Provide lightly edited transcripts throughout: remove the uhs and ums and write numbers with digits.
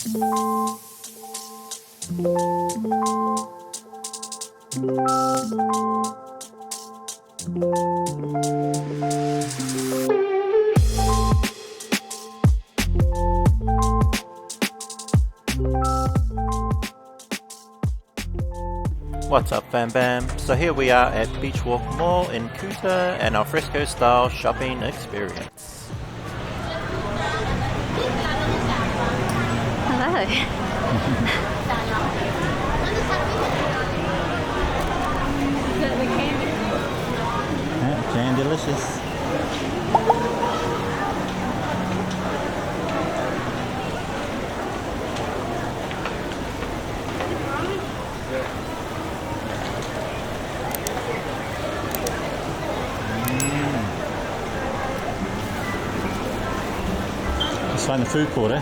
What's up, Bam Bam? So here we are at Beachwalk Mall in Kuta and our fresco style shopping experience. Hello. Candylicious. Let's find the food court, eh?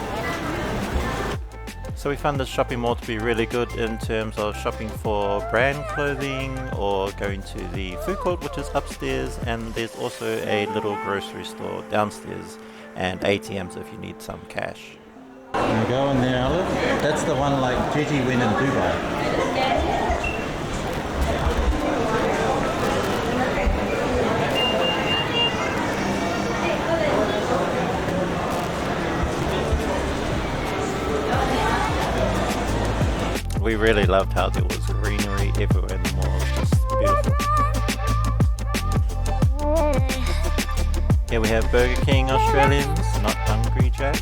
So we found this shopping mall to be really good in terms of shopping for brand clothing or going to the food court, which is upstairs, and there's also a little grocery store downstairs and ATMs if you need some cash. There we go in there, Olive. That's the one like Gigi went in Dubai. We really loved how there was greenery everywhere in the mall. It was just beautiful. Here we have Burger King Australians, not Hungry Jacks.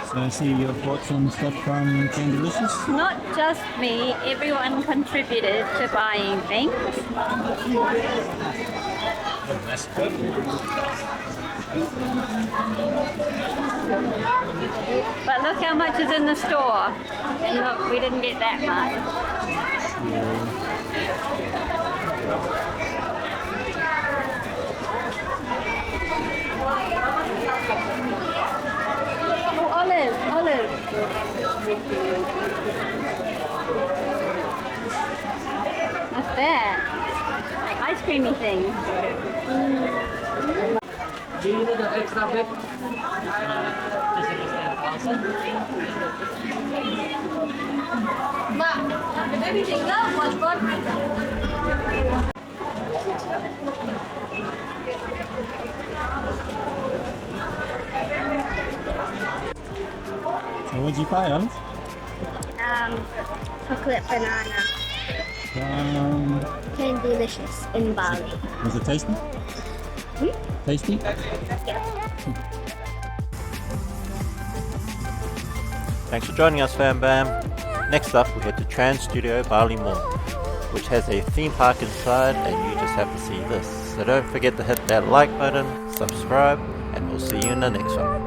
So I see you bought some stuff from Candylicious. Not just me, everyone contributed to buying things. That's good. But look how much is in the store. And look, we didn't get that much. Oh, olive. What's that? Like ice creamy thing. Do you need an extra bit? Ma, if everything love was good. So what did you buy, Olive? Chocolate banana. Candylicious in Bali. Was it tasty? Tasty? Thanks for joining us, Fam Bam. Next up, we head to Trans Studio Bali Mall, which has a theme park inside, and you just have to see this. So don't forget to hit that like button, subscribe, and we'll see you in the next one.